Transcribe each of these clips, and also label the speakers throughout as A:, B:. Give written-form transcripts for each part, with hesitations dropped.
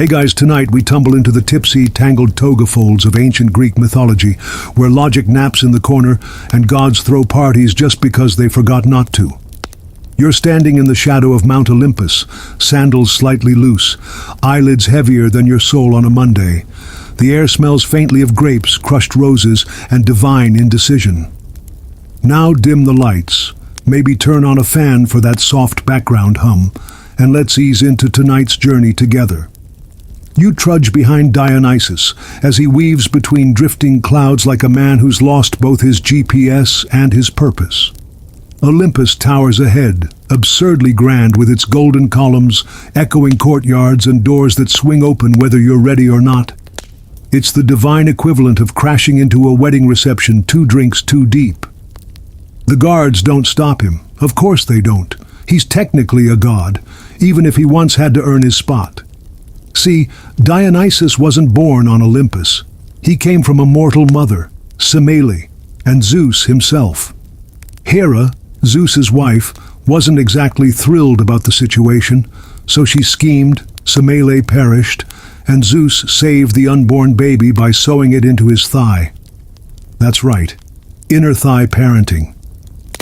A: Hey guys, tonight we tumble into the tipsy, tangled toga folds of ancient Greek mythology, where logic naps in the corner and gods throw parties just because they forgot not to. You're standing in the shadow of Mount Olympus, sandals slightly loose, eyelids heavier than your soul on a Monday. The air smells faintly of grapes, crushed roses, and divine indecision. Now dim the lights, maybe turn on a fan for that soft background hum, and let's ease into tonight's journey together. You trudge behind Dionysus as he weaves between drifting clouds like a man who's lost both his GPS and his purpose. Olympus towers ahead, absurdly grand with its golden columns, echoing courtyards, and doors that swing open whether you're ready or not. It's the divine equivalent of crashing into a wedding reception 2 drinks too deep. The guards don't stop him. Of course they don't. He's technically a god, even if he once had to earn his spot. See, Dionysus wasn't born on Olympus. He came from a mortal mother, Semele, and Zeus himself. Hera, Zeus's wife, wasn't exactly thrilled about the situation, so she schemed, Semele perished, and Zeus saved the unborn baby by sewing it into his thigh. That's right, inner thigh parenting.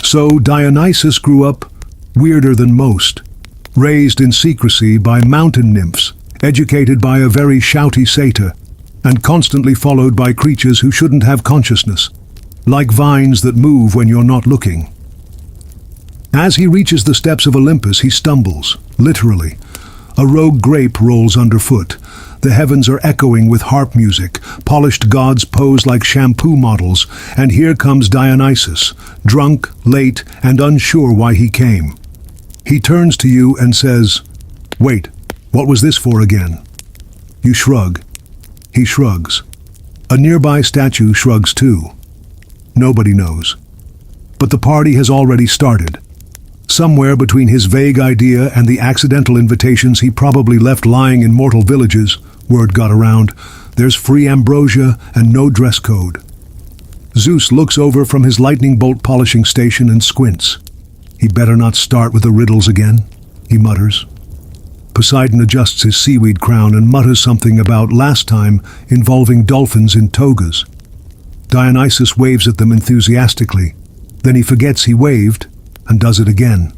A: So Dionysus grew up weirder than most, raised in secrecy by mountain nymphs, educated by a very shouty satyr, and constantly followed by creatures who shouldn't have consciousness, like vines that move when you're not looking. As he reaches the steps of Olympus, he stumbles, literally. A rogue grape rolls underfoot. The heavens are echoing with harp music, polished gods pose like shampoo models, and here comes Dionysus, drunk, late, and unsure why he came. He turns to you and says, "Wait, what was this for again?" You shrug. He shrugs. A nearby statue shrugs too. Nobody knows. But the party has already started. Somewhere between his vague idea and the accidental invitations he probably left lying in mortal villages, word got around, there's free ambrosia and no dress code. Zeus looks over from his lightning bolt polishing station and squints. He better not start with the riddles again, he mutters. Poseidon adjusts his seaweed crown and mutters something about last time involving dolphins in togas. Dionysus waves at them enthusiastically. Then he forgets he waved and does it again.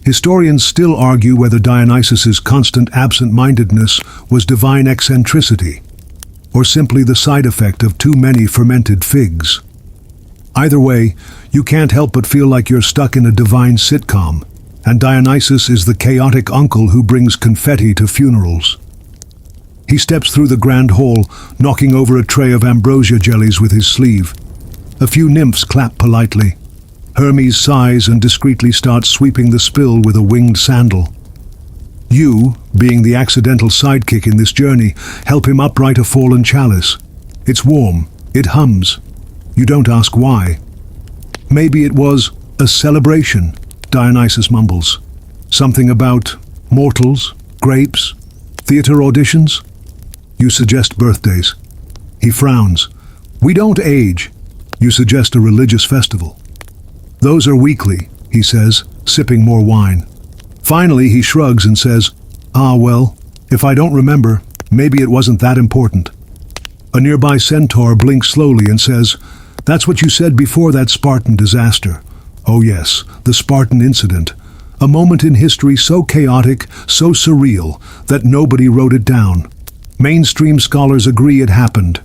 A: Historians still argue whether Dionysus's constant absent-mindedness was divine eccentricity, or simply the side effect of too many fermented figs. Either way, you can't help but feel like you're stuck in a divine sitcom, and Dionysus is the chaotic uncle who brings confetti to funerals. He steps through the grand hall, knocking over a tray of ambrosia jellies with his sleeve. A few nymphs clap politely. Hermes sighs and discreetly starts sweeping the spill with a winged sandal. You, being the accidental sidekick in this journey, help him upright a fallen chalice. It's warm. It hums. You don't ask why. Maybe it was a celebration, Dionysus mumbles. Something about mortals, grapes, theater auditions? You suggest birthdays. He frowns. We don't age. You suggest a religious festival. Those are weekly, he says, sipping more wine. Finally, he shrugs and says, "Ah, well, if I don't remember, maybe it wasn't that important." A nearby centaur blinks slowly and says, "That's what you said before that Spartan disaster." Oh yes, the Spartan incident. A moment in history so chaotic, so surreal, that nobody wrote it down. Mainstream scholars agree it happened.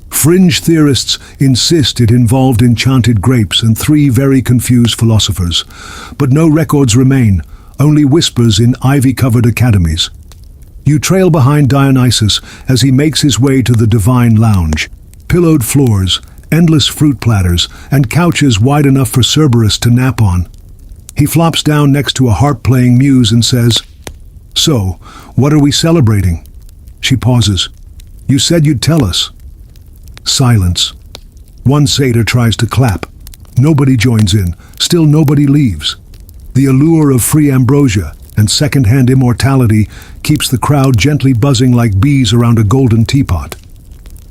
A: Fringe theorists insist it involved enchanted grapes and 3 very confused philosophers. But no records remain, only whispers in ivy-covered academies. You trail behind Dionysus as he makes his way to the divine lounge. Pillowed floors, endless fruit platters, and couches wide enough for Cerberus to nap on. He flops down next to a harp-playing muse and says, "So, what are we celebrating?" She pauses. "You said you'd tell us." Silence. One satyr tries to clap. Nobody joins in. Still nobody leaves. The allure of free ambrosia and second-hand immortality keeps the crowd gently buzzing like bees around a golden teapot.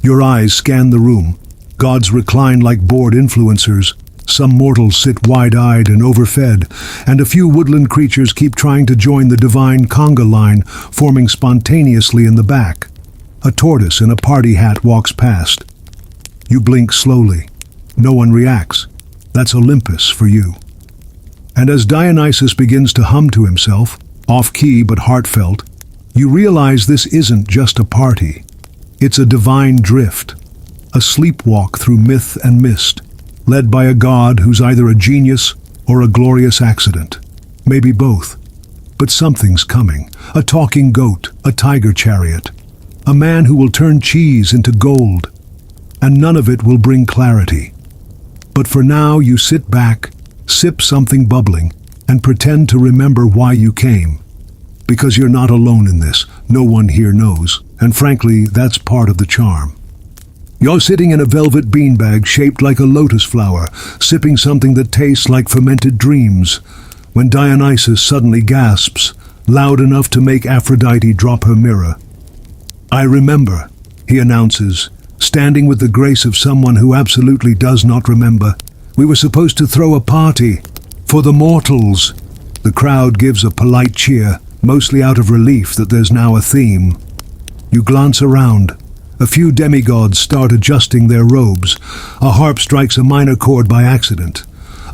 A: Your eyes scan the room. Gods recline like bored influencers. Some mortals sit wide-eyed and overfed, and a few woodland creatures keep trying to join the divine conga line, forming spontaneously in the back. A tortoise in a party hat walks past. You blink slowly. No one reacts. That's Olympus for you. And as Dionysus begins to hum to himself, off-key but heartfelt, you realize this isn't just a party. It's a divine drift, a sleepwalk through myth and mist, led by a god who's either a genius or a glorious accident. Maybe both. But something's coming. A talking goat, a tiger chariot, a man who will turn cheese into gold. And none of it will bring clarity. But for now, you sit back, sip something bubbling, and pretend to remember why you came. Because you're not alone in this. No one here knows. And frankly, that's part of the charm. You're sitting in a velvet beanbag shaped like a lotus flower, sipping something that tastes like fermented dreams, when Dionysus suddenly gasps, loud enough to make Aphrodite drop her mirror. "I remember," he announces, standing with the grace of someone who absolutely does not remember. "We were supposed to throw a party for the mortals." The crowd gives a polite cheer, mostly out of relief that there's now a theme. You glance around. A few demigods start adjusting their robes. A harp strikes a minor chord by accident.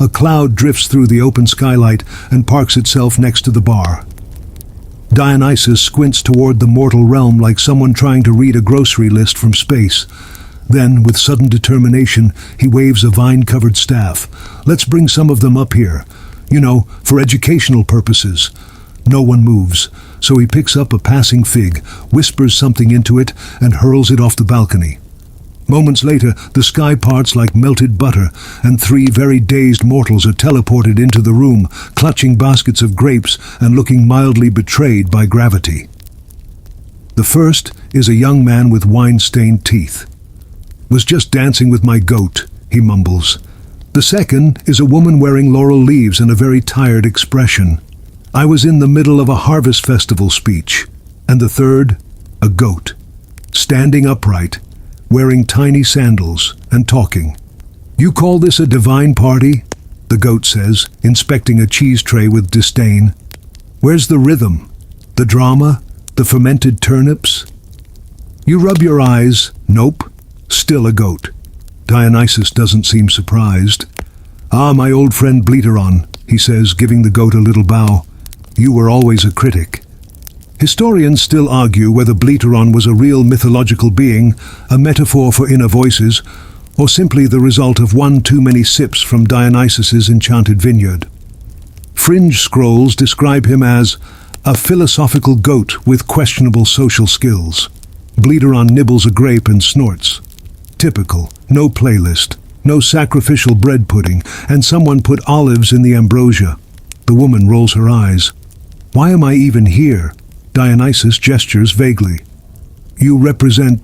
A: A cloud drifts through the open skylight and parks itself next to the bar. Dionysus squints toward the mortal realm like someone trying to read a grocery list from space. Then, with sudden determination, he waves a vine-covered staff. "Let's bring some of them up here. For educational purposes." No one moves, so he picks up a passing fig, whispers something into it, and hurls it off the balcony. Moments later, the sky parts like melted butter, and 3 very dazed mortals are teleported into the room, clutching baskets of grapes and looking mildly betrayed by gravity. The first is a young man with wine-stained teeth. "Was just dancing with my goat," he mumbles. The second is a woman wearing laurel leaves and a very tired expression. "I was in the middle of a harvest festival speech." And the third, a goat, standing upright, wearing tiny sandals and talking. "You call this a divine party?" the goat says, inspecting a cheese tray with disdain. "Where's the rhythm? The drama? The fermented turnips?" You rub your eyes. Nope. Still a goat. Dionysus doesn't seem surprised. "Ah, my old friend Bleateron," he says, giving the goat a little bow. "You were always a critic." Historians still argue whether Bleateron was a real mythological being, a metaphor for inner voices, or simply the result of one too many sips from Dionysus's enchanted vineyard. Fringe scrolls describe him as a philosophical goat with questionable social skills. Bleateron nibbles a grape and snorts. Typical. No playlist, no sacrificial bread pudding, and someone put olives in the ambrosia. The woman rolls her eyes. "Why am I even here?" Dionysus gestures vaguely. "You represent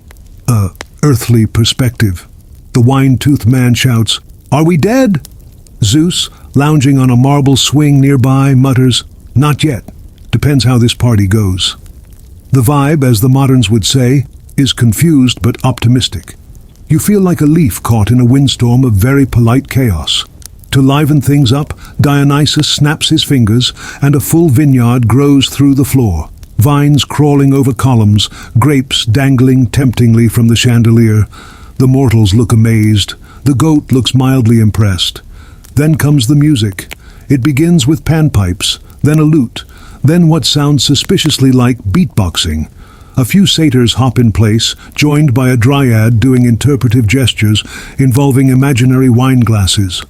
A: a earthly perspective." The wine-toothed man shouts, "Are we dead?" Zeus, lounging on a marble swing nearby, mutters, "Not yet. Depends how this party goes." The vibe, as the moderns would say, is confused but optimistic. You feel like a leaf caught in a windstorm of very polite chaos. To liven things up, Dionysus snaps his fingers, and a full vineyard grows through the floor. Vines crawling over columns, grapes dangling temptingly from the chandelier. The mortals look amazed. The goat looks mildly impressed. Then comes the music. It begins with panpipes, then a lute, then what sounds suspiciously like beatboxing. A few satyrs hop in place, joined by a dryad doing interpretive gestures involving imaginary wine glasses.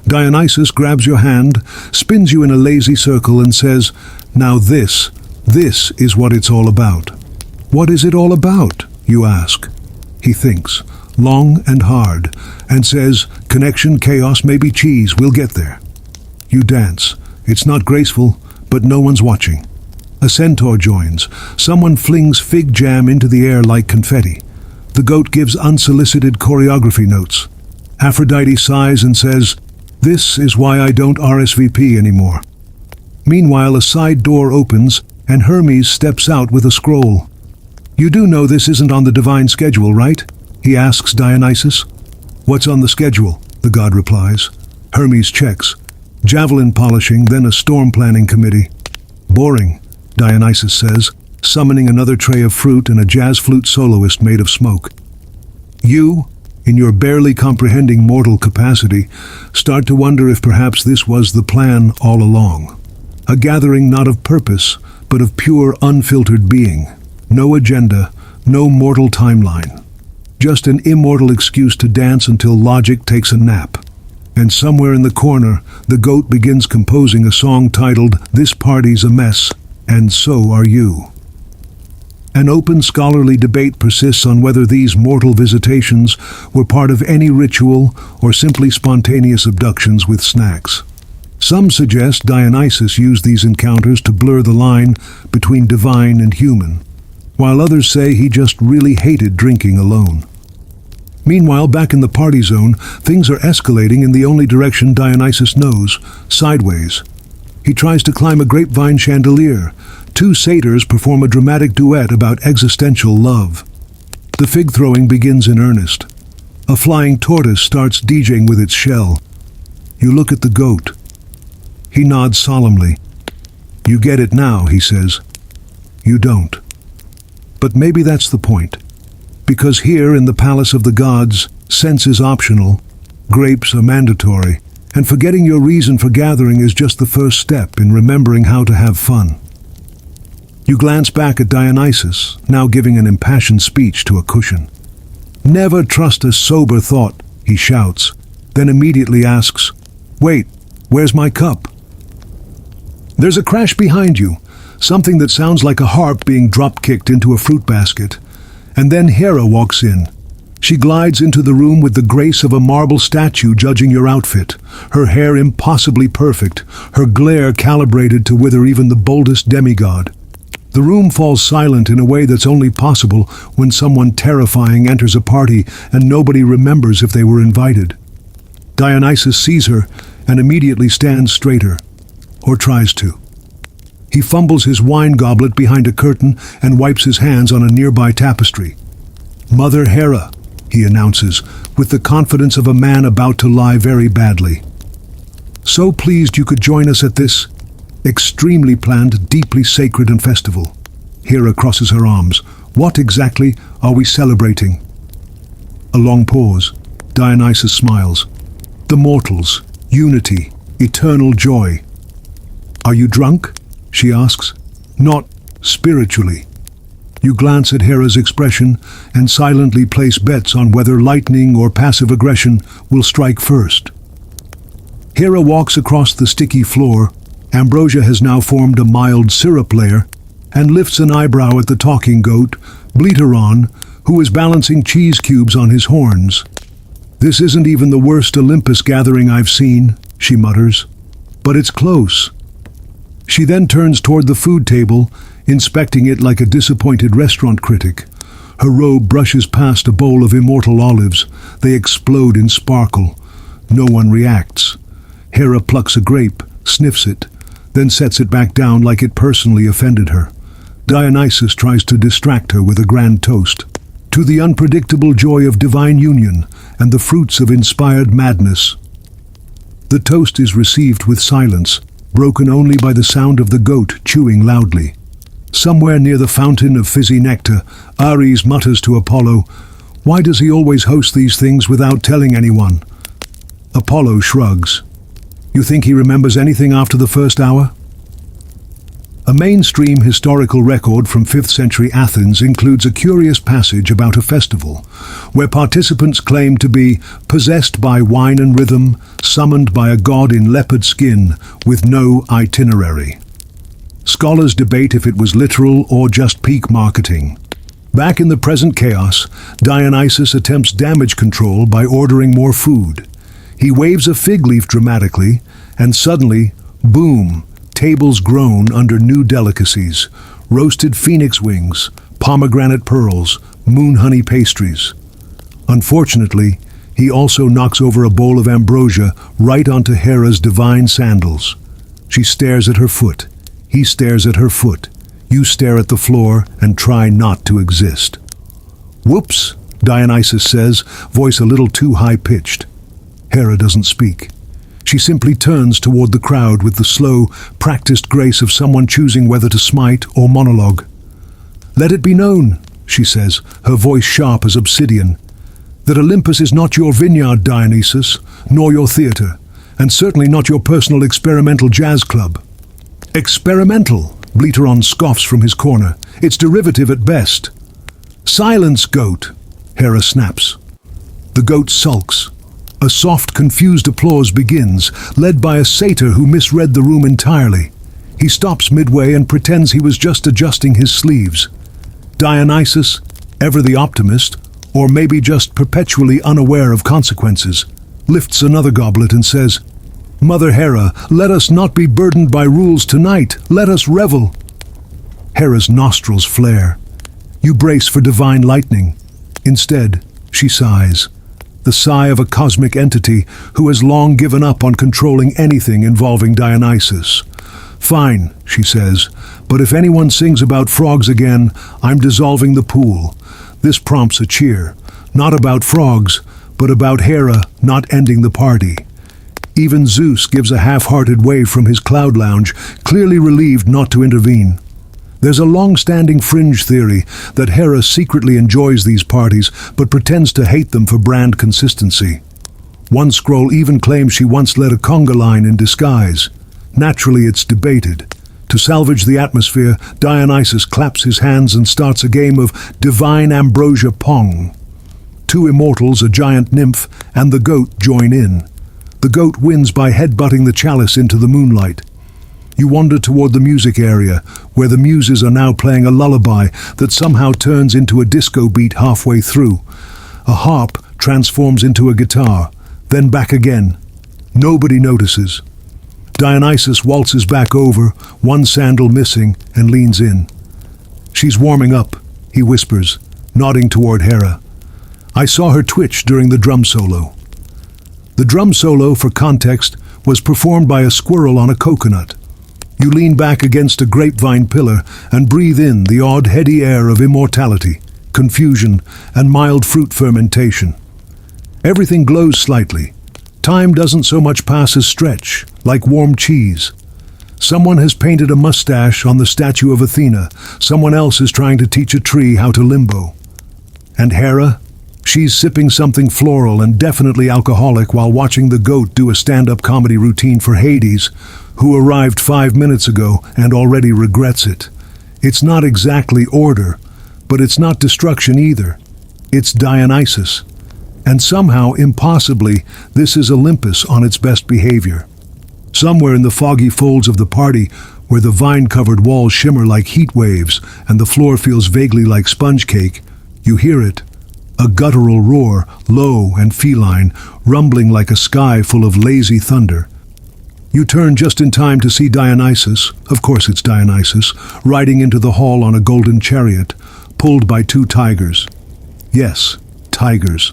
A: Dionysus grabs your hand, spins you in a lazy circle and says, "Now this is what it's all about." "What is it all about?" you ask. He thinks, long and hard, and says, "Connection, chaos, maybe cheese, we'll get there." You dance. It's not graceful, but no one's watching. A centaur joins. Someone flings fig jam into the air like confetti. The goat gives unsolicited choreography notes. Aphrodite sighs and says, "This is why I don't RSVP anymore." Meanwhile, a side door opens, and Hermes steps out with a scroll. "You do know this isn't on the divine schedule, right?" he asks Dionysus. "What's on the schedule?" the god replies. Hermes checks. Javelin polishing, then a storm planning committee. Boring, Dionysus says, summoning another tray of fruit and a jazz flute soloist made of smoke. You, in your barely comprehending mortal capacity, start to wonder if perhaps this was the plan all along. A gathering not of purpose, but of pure, unfiltered being. No agenda, no mortal timeline. Just an immortal excuse to dance until logic takes a nap. And somewhere in the corner, the goat begins composing a song titled, "This Party's a Mess, and So Are You." An open scholarly debate persists on whether these mortal visitations were part of any ritual or simply spontaneous abductions with snacks. Some suggest Dionysus used these encounters to blur the line between divine and human, while others say he just really hated drinking alone. Meanwhile, back in the party zone, things are escalating in the only direction Dionysus knows, sideways. He tries to climb a grapevine chandelier. Two satyrs perform a dramatic duet about existential love. The fig-throwing begins in earnest. A flying tortoise starts DJing with its shell. You look at the goat. He nods solemnly. You get it now, he says. You don't. But maybe that's the point. Because here in the palace of the gods, sense is optional, grapes are mandatory, and forgetting your reason for gathering is just the first step in remembering how to have fun. You glance back at Dionysus, now giving an impassioned speech to a cushion. Never trust a sober thought, he shouts, then immediately asks, Wait, where's my cup? There's a crash behind you, something that sounds like a harp being drop-kicked into a fruit basket. And then Hera walks in. She glides into the room with the grace of a marble statue judging your outfit, her hair impossibly perfect, her glare calibrated to wither even the boldest demigod. The room falls silent in a way that's only possible when someone terrifying enters a party and nobody remembers if they were invited. Dionysus sees her and immediately stands straighter, or tries to. He fumbles his wine goblet behind a curtain and wipes his hands on a nearby tapestry. Mother Hera, he announces, with the confidence of a man about to lie very badly. So pleased you could join us at this extremely planned, deeply sacred and festival. Hera crosses her arms. What exactly are we celebrating? A long pause. Dionysus smiles. The mortals, unity, eternal joy. Are you drunk? She asks. Not spiritually. You glance at Hera's expression and silently place bets on whether lightning or passive aggression will strike first. Hera walks across the sticky floor. Ambrosia has now formed a mild syrup layer and lifts an eyebrow at the talking goat, Bleateron, who is balancing cheese cubes on his horns. This isn't even the worst Olympus gathering I've seen, she mutters, but it's close. She then turns toward the food table, inspecting it like a disappointed restaurant critic. Her robe brushes past a bowl of immortal olives. They explode in sparkle. No one reacts. Hera plucks a grape, sniffs it, then sets it back down like it personally offended her. Dionysus tries to distract her with a grand toast. To the unpredictable joy of divine union and the fruits of inspired madness. The toast is received with silence, broken only by the sound of the goat chewing loudly. Somewhere near the fountain of fizzy nectar, Ares mutters to Apollo, "Why does he always host these things without telling anyone?" Apollo shrugs. You think he remembers anything after the first hour? A mainstream historical record from 5th century Athens includes a curious passage about a festival, where participants claim to be possessed by wine and rhythm, summoned by a god in leopard skin, with no itinerary. Scholars debate if it was literal or just peak marketing. Back in the present chaos, Dionysus attempts damage control by ordering more food. He waves a fig leaf dramatically, and suddenly, boom, tables groan under new delicacies, roasted phoenix wings, pomegranate pearls, moon honey pastries. Unfortunately, he also knocks over a bowl of ambrosia right onto Hera's divine sandals. She stares at her foot. He stares at her foot. You stare at the floor and try not to exist. Whoops, Dionysus says, voice a little too high-pitched. Hera doesn't speak. She simply turns toward the crowd with the slow, practiced grace of someone choosing whether to smite or monologue. "Let it be known," she says, her voice sharp as obsidian, "that Olympus is not your vineyard, Dionysus, nor your theatre, and certainly not your personal experimental jazz club." "Experimental," Bleateron scoffs from his corner. "It's derivative at best." "Silence, goat," Hera snaps. The goat sulks. A soft, confused applause begins, led by a satyr who misread the room entirely. He stops midway and pretends he was just adjusting his sleeves. Dionysus, ever the optimist, or maybe just perpetually unaware of consequences, lifts another goblet and says, "Mother Hera, let us not be burdened by rules tonight. Let us revel." Hera's nostrils flare. You brace for divine lightning. Instead, she sighs. The sigh of a cosmic entity who has long given up on controlling anything involving Dionysus. "Fine," she says, "but if anyone sings about frogs again, I'm dissolving the pool." This prompts a cheer, not about frogs, but about Hera not ending the party. Even Zeus gives a half-hearted wave from his cloud lounge, clearly relieved not to intervene. There's a long-standing fringe theory that Hera secretly enjoys these parties but pretends to hate them for brand consistency. One scroll even claims she once led a conga line in disguise. Naturally, it's debated. To salvage the atmosphere, Dionysus claps his hands and starts a game of divine ambrosia pong. Two immortals, a giant nymph, and the goat join in. The goat wins by headbutting the chalice into the moonlight. You wander toward the music area, where the muses are now playing a lullaby that somehow turns into a disco beat halfway through. A harp transforms into a guitar, then back again. Nobody notices. Dionysus waltzes back over, one sandal missing, and leans in. "She's warming up," he whispers, nodding toward Hera. "I saw her twitch during the drum solo." The drum solo, for context, was performed by a squirrel on a coconut. You lean back against a grapevine pillar and breathe in the odd, heady air of immortality, confusion, and mild fruit fermentation. Everything glows slightly. Time doesn't so much pass as stretch, like warm cheese. Someone has painted a mustache on the statue of Athena. Someone else is trying to teach a tree how to limbo. And Hera? She's sipping something floral and definitely alcoholic while watching the goat do a stand-up comedy routine for Hades, who arrived 5 minutes ago and already regrets it. It's not exactly order, but it's not destruction either. It's Dionysus. And somehow, impossibly, this is Olympus on its best behavior. Somewhere in the foggy folds of the party, where the vine-covered walls shimmer like heat waves and the floor feels vaguely like sponge cake, you hear it. A guttural roar, low and feline, rumbling like a sky full of lazy thunder. You turn just in time to see Dionysus, of course it's Dionysus, riding into the hall on a golden chariot, pulled by 2 tigers. Yes, tigers.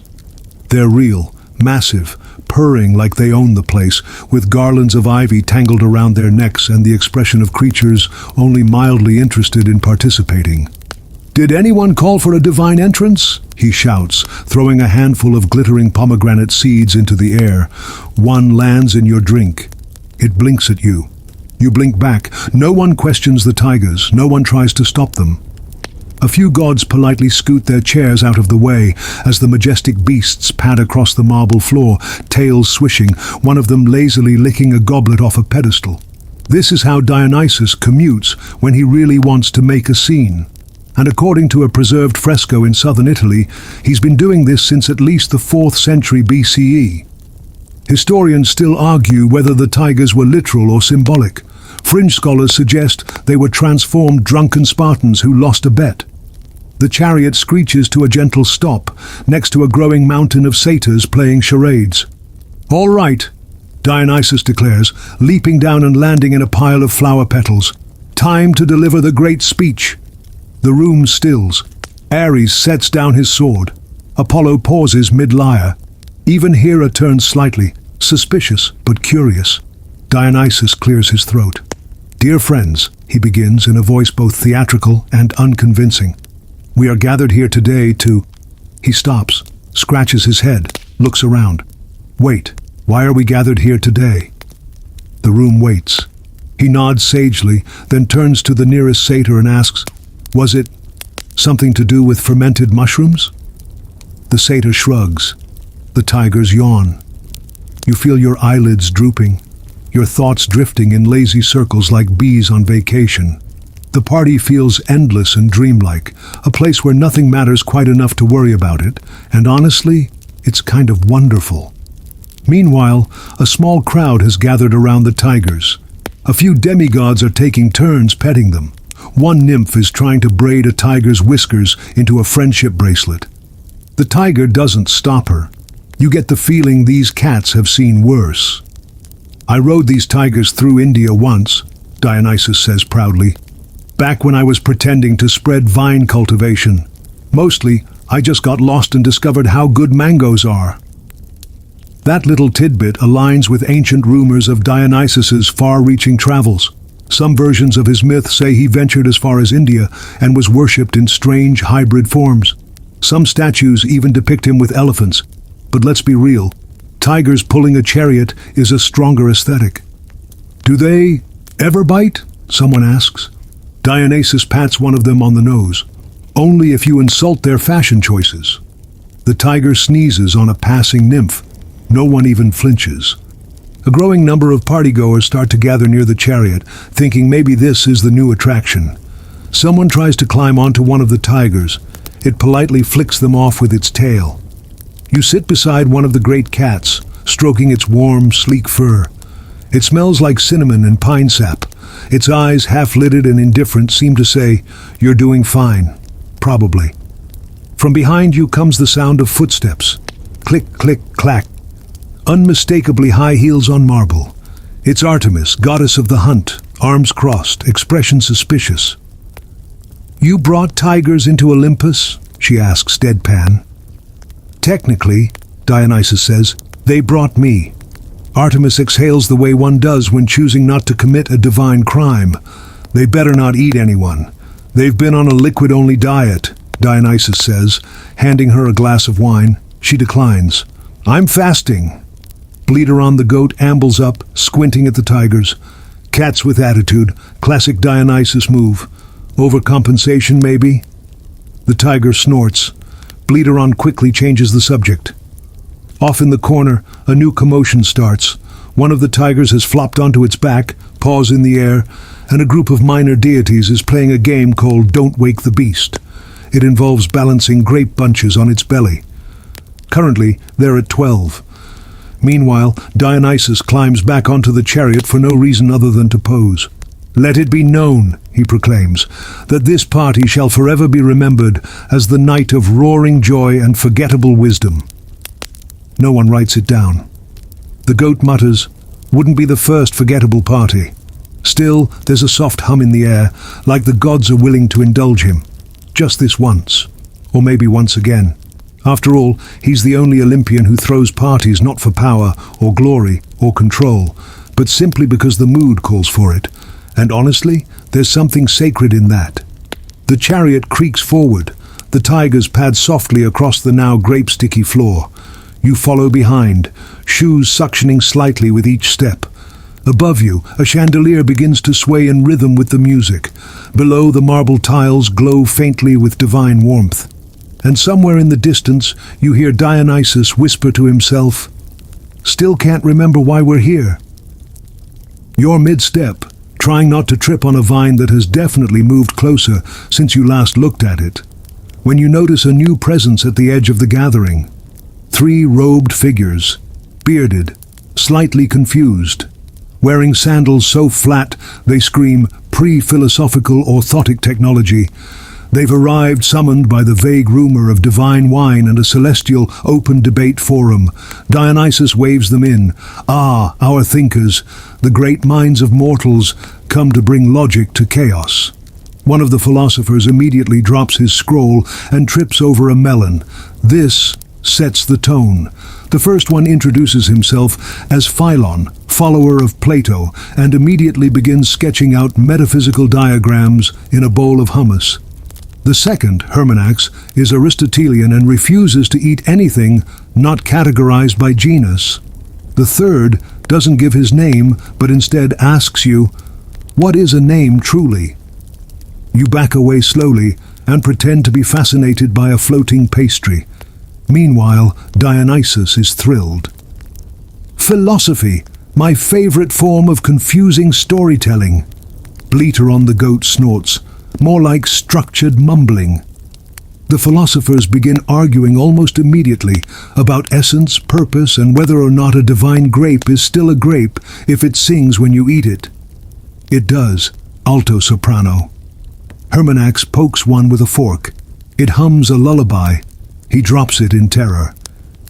A: They're real, massive, purring like they own the place, with garlands of ivy tangled around their necks and the expression of creatures only mildly interested in participating. "Did anyone call for a divine entrance?" he shouts, throwing a handful of glittering pomegranate seeds into the air. One lands in your drink. It blinks at you. You blink back. No one questions the tigers. No one tries to stop them. A few gods politely scoot their chairs out of the way as the majestic beasts pad across the marble floor, tails swishing, one of them lazily licking a goblet off a pedestal. This is how Dionysus commutes when he really wants to make a scene. And according to a preserved fresco in southern Italy, he's been doing this since at least the 4th century BCE. Historians still argue whether the tigers were literal or symbolic. Fringe scholars suggest they were transformed drunken Spartans who lost a bet. The chariot screeches to a gentle stop, next to a growing mountain of satyrs playing charades. "All right," Dionysus declares, leaping down and landing in a pile of flower petals. "Time to deliver the great speech." The room stills. Ares sets down his sword. Apollo pauses mid-lyre. Even Hera turns slightly, suspicious but curious. Dionysus clears his throat. "Dear friends," he begins in a voice both theatrical and unconvincing, "we are gathered here today to—" He stops, scratches his head, looks around. "Wait, Why are we gathered here today? The room waits. He nods sagely, then turns to the nearest satyr and asks, "Was it something to do with fermented mushrooms?" The satyr shrugs. The tigers yawn. You feel your eyelids drooping, your thoughts drifting in lazy circles like bees on vacation. The party feels endless and dreamlike, a place where nothing matters quite enough to worry about it, and honestly, it's kind of wonderful. Meanwhile, a small crowd has gathered around the tigers. A few demigods are taking turns petting them. One nymph is trying to braid a tiger's whiskers into a friendship bracelet. The tiger doesn't stop her. You get the feeling these cats have seen worse. "I rode these tigers through India once," Dionysus says proudly. "Back when I was pretending to spread vine cultivation. Mostly, I just got lost and discovered how good mangoes are." That little tidbit aligns with ancient rumors of Dionysus's far-reaching travels. Some versions of his myth say he ventured as far as India and was worshipped in strange hybrid forms. Some statues even depict him with elephants. But let's be real, tigers pulling a chariot is a stronger aesthetic. "Do they ever bite?" someone asks. Dionysus pats one of them on the nose. "Only if you insult their fashion choices." The tiger sneezes on a passing nymph. No one even flinches. A growing number of partygoers start to gather near the chariot, thinking maybe this is the new attraction. Someone tries to climb onto one of the tigers. It politely flicks them off with its tail. You sit beside one of the great cats, stroking its warm, sleek fur. It smells like cinnamon and pine sap. Its eyes, half-lidded and indifferent, seem to say, "You're doing fine." Probably. From behind you comes the sound of footsteps. Click, click, clack. Unmistakably high heels on marble. It's Artemis, goddess of the hunt, arms crossed, expression suspicious. "You brought tigers into Olympus?" she asks deadpan. "Technically," Dionysus says, "they brought me." Artemis exhales the way one does when choosing not to commit a divine crime. "They better not eat anyone. They've been on a liquid-only diet," Dionysus says, handing her a glass of wine. She declines. "I'm fasting." Bleederon the goat ambles up, squinting at the tigers. Cats with attitude, classic Dionysus move. Overcompensation, maybe? The tiger snorts. Bleederon quickly changes the subject. Off in the corner, a new commotion starts. One of the tigers has flopped onto its back, paws in the air, and a group of minor deities is playing a game called Don't Wake the Beast. It involves balancing grape bunches on its belly. Currently, they're at 12. Meanwhile, Dionysus climbs back onto the chariot for no reason other than to pose. "Let it be known," he proclaims, "that this party shall forever be remembered as the night of roaring joy and forgettable wisdom." No one writes it down. The goat mutters, "Wouldn't be the first forgettable party." Still, there's a soft hum in the air, like the gods are willing to indulge him. Just this once. Or maybe once again. After all, he's the only Olympian who throws parties not for power or glory or control, but simply because the mood calls for it. And honestly, there's something sacred in that. The chariot creaks forward. The tigers pad softly across the now grape-sticky floor. You follow behind, shoes suctioning slightly with each step. Above you, a chandelier begins to sway in rhythm with the music. Below, the marble tiles glow faintly with divine warmth. And somewhere in the distance, you hear Dionysus whisper to himself, "Still can't remember why we're here." You're mid-step, trying not to trip on a vine that has definitely moved closer since you last looked at it, when you notice a new presence at the edge of the gathering. 3 robed figures, bearded, slightly confused, wearing sandals so flat they scream pre-philosophical orthotic technology. They've arrived summoned by the vague rumor of divine wine and a celestial open debate forum. Dionysus waves them in. "Ah, our thinkers, the great minds of mortals, come to bring logic to chaos." One of the philosophers immediately drops his scroll and trips over a melon. This sets the tone. The first one introduces himself as Philon, follower of Plato, and immediately begins sketching out metaphysical diagrams in a bowl of hummus. The second, Hermenax, is Aristotelian and refuses to eat anything not categorized by genus. The third doesn't give his name, but instead asks you, "What is a name truly?" You back away slowly and pretend to be fascinated by a floating pastry. Meanwhile, Dionysus is thrilled. "Philosophy, my favorite form of confusing storytelling." Bleater on the goat snorts, more like structured mumbling. The philosophers begin arguing almost immediately about essence, purpose, and whether or not a divine grape is still a grape if it sings when you eat it. It does, alto soprano. Hermenax pokes one with a fork. It hums a lullaby. He drops it in terror.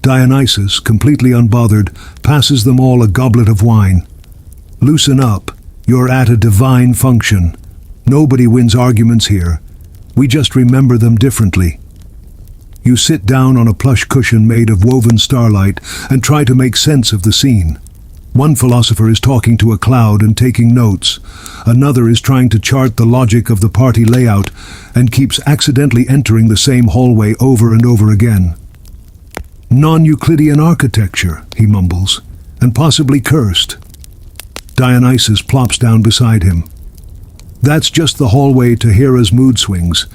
A: Dionysus, completely unbothered, passes them all a goblet of wine. "Loosen up. You're at a divine function. Nobody wins arguments here. We just remember them differently." You sit down on a plush cushion made of woven starlight and try to make sense of the scene. One philosopher is talking to a cloud and taking notes. Another is trying to chart the logic of the party layout and keeps accidentally entering the same hallway over and over again. "Non-Euclidean architecture," he mumbles, "and possibly cursed." Dionysus plops down beside him. "That's just the hallway to Hera's mood swings.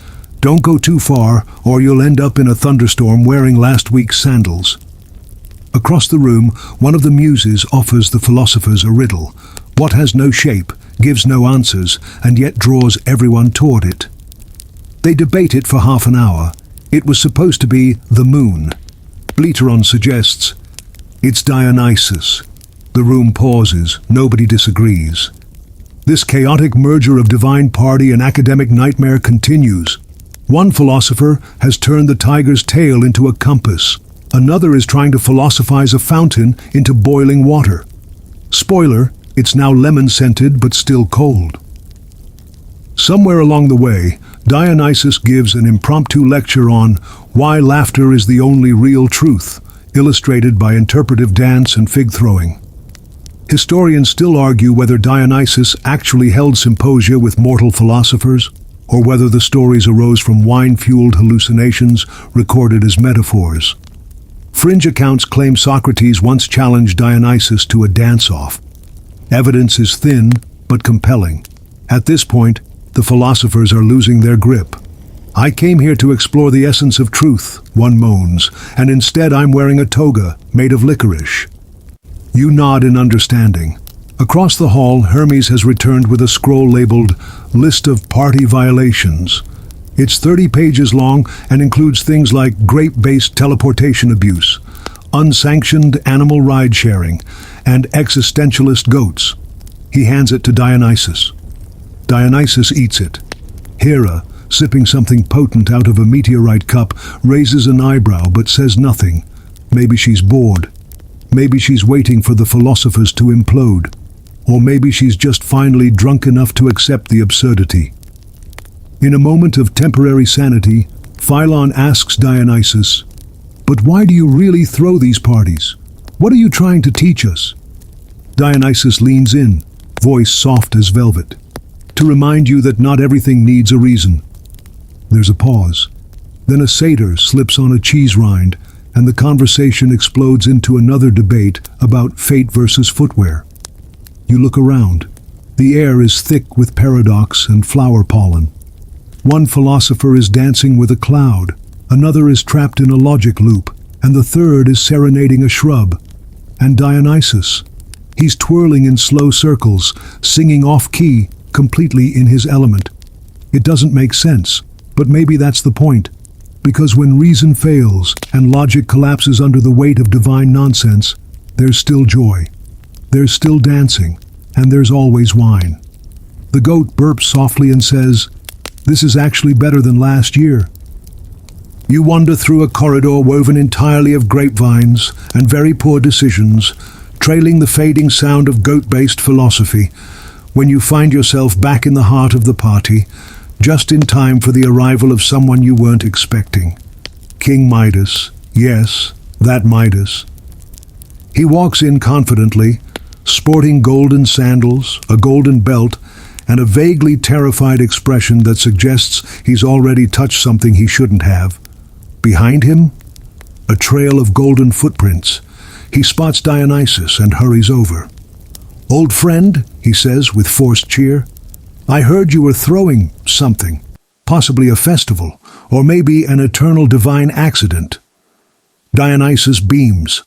A: Don't go too far, or you'll end up in a thunderstorm wearing last week's sandals." Across the room, one of the muses offers the philosophers a riddle. What has no shape, gives no answers, and yet draws everyone toward it. They debate it for half an hour. It was supposed to be the moon. Bleateron suggests, "It's Dionysus." The room pauses. Nobody disagrees. This chaotic merger of divine party and academic nightmare continues. One philosopher has turned the tiger's tail into a compass. Another is trying to philosophize a fountain into boiling water. Spoiler, it's now lemon-scented but still cold. Somewhere along the way, Dionysus gives an impromptu lecture on why laughter is the only real truth, illustrated by interpretive dance and fig-throwing. Historians still argue whether Dionysus actually held symposia with mortal philosophers, or whether the stories arose from wine-fueled hallucinations recorded as metaphors. Fringe accounts claim Socrates once challenged Dionysus to a dance-off. Evidence is thin, but compelling. At this point, the philosophers are losing their grip. "I came here to explore the essence of truth," one moans, "and instead I'm wearing a toga made of licorice." You nod in understanding. Across the hall, Hermes has returned with a scroll labeled "List of Party Violations." It's 30 pages long and includes things like grape-based teleportation abuse, unsanctioned animal ride-sharing, and existentialist goats. He hands it to Dionysus. Dionysus eats it. Hera, sipping something potent out of a meteorite cup, raises an eyebrow but says nothing. Maybe she's bored. Maybe she's waiting for the philosophers to implode. Or maybe she's just finally drunk enough to accept the absurdity. In a moment of temporary sanity, Philon asks Dionysus, "But why do you really throw these parties? What are you trying to teach us?" Dionysus leans in, voice soft as velvet, "To remind you that not everything needs a reason." There's a pause. Then a satyr slips on a cheese rind, and the conversation explodes into another debate about fate versus footwear. You look around. The air is thick with paradox and flower pollen. One philosopher is dancing with a cloud, another is trapped in a logic loop, and the third is serenading a shrub. And Dionysus. He's twirling in slow circles, singing off-key, completely in his element. It doesn't make sense, but maybe that's the point. Because when reason fails and logic collapses under the weight of divine nonsense, there's still joy. There's still dancing, and there's always wine. The goat burps softly and says, "This is actually better than last year." You wander through a corridor woven entirely of grapevines and very poor decisions, trailing the fading sound of goat-based philosophy, when you find yourself back in the heart of the party, just in time for the arrival of someone you weren't expecting. King Midas. Yes, that Midas. He walks in confidently, sporting golden sandals, a golden belt, and a vaguely terrified expression that suggests he's already touched something he shouldn't have. Behind him, a trail of golden footprints. He spots Dionysus and hurries over. "Old friend," he says with forced cheer, "I heard you were throwing something, possibly a festival, or maybe an eternal divine accident." Dionysus beams.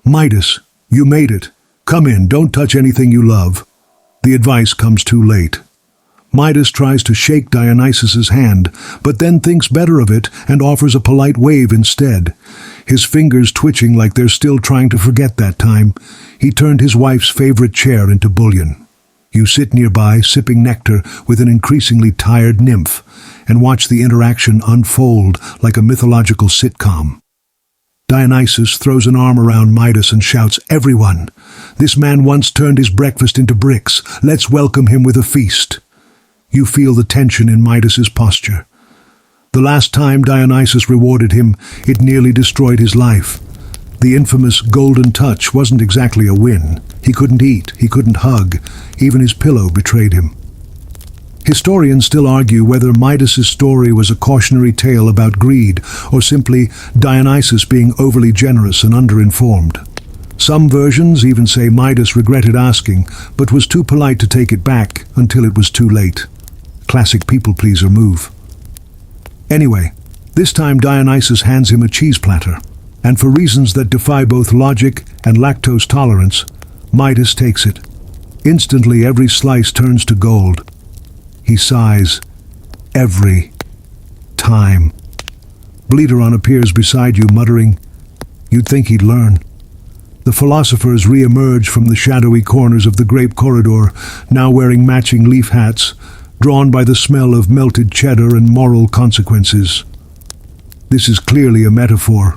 A: "Midas, you made it. Come in, don't touch anything you love." The advice comes too late. Midas tries to shake Dionysus's hand, but then thinks better of it and offers a polite wave instead. His fingers twitching like they're still trying to forget that time, he turned his wife's favorite chair into bullion. You sit nearby, sipping nectar with an increasingly tired nymph, and watch the interaction unfold like a mythological sitcom. Dionysus throws an arm around Midas and shouts, "Everyone! This man once turned his breakfast into bricks. Let's welcome him with a feast." You feel the tension in Midas's posture. The last time Dionysus rewarded him, it nearly destroyed his life. The infamous golden touch wasn't exactly a win. He couldn't eat, he couldn't hug, even his pillow betrayed him. Historians still argue whether Midas's story was a cautionary tale about greed or simply Dionysus being overly generous and underinformed. Some versions even say Midas regretted asking, but was too polite to take it back until it was too late. Classic people-pleaser move. Anyway, this time Dionysus hands him a cheese platter, and for reasons that defy both logic and lactose tolerance, Midas takes it. Instantly every slice turns to gold. He sighs. Every time. Bleederon appears beside you, muttering, "You'd think he'd learn." The philosophers re-emerge from the shadowy corners of the grape corridor, now wearing matching leaf hats, drawn by the smell of melted cheddar and moral consequences. "This is clearly a metaphor,"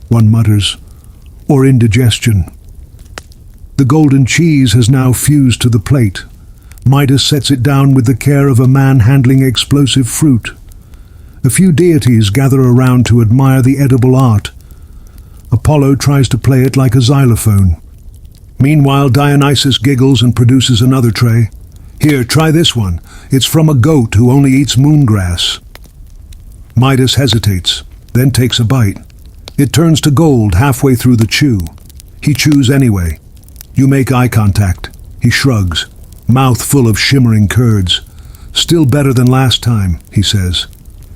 A: one mutters, "or indigestion." The golden cheese has now fused to the plate. Midas sets it down with the care of a man handling explosive fruit. A few deities gather around to admire the edible art. Apollo tries to play it like a xylophone. Meanwhile, Dionysus giggles and produces another tray. "Here, try this one. It's from a goat who only eats moongrass." Midas hesitates, then takes a bite. It turns to gold halfway through the chew. He chews anyway. You make eye contact. He shrugs, mouth full of shimmering curds. "Still better than last time," he says.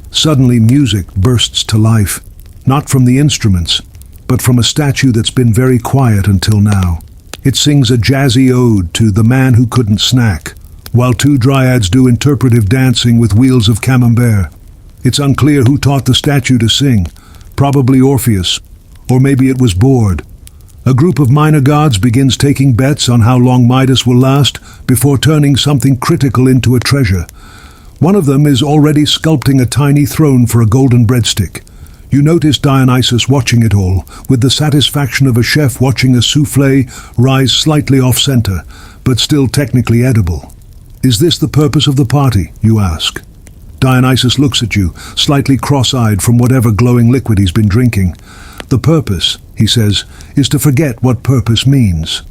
A: Suddenly music bursts to life, not from the instruments, but from a statue that's been very quiet until now. It sings a jazzy ode to the man who couldn't snack, while two dryads do interpretive dancing with wheels of camembert. It's unclear who taught the statue to sing, probably Orpheus, or maybe it was bored. A group of minor gods begins taking bets on how long Midas will last before turning something critical into a treasure. One of them is already sculpting a tiny throne for a golden breadstick. You notice Dionysus watching it all, with the satisfaction of a chef watching a soufflé rise slightly off-center, but still technically edible. "Is this the purpose of the party?" you ask. Dionysus looks at you, slightly cross-eyed from whatever glowing liquid he's been drinking. "The purpose," he says, "is to forget what purpose means."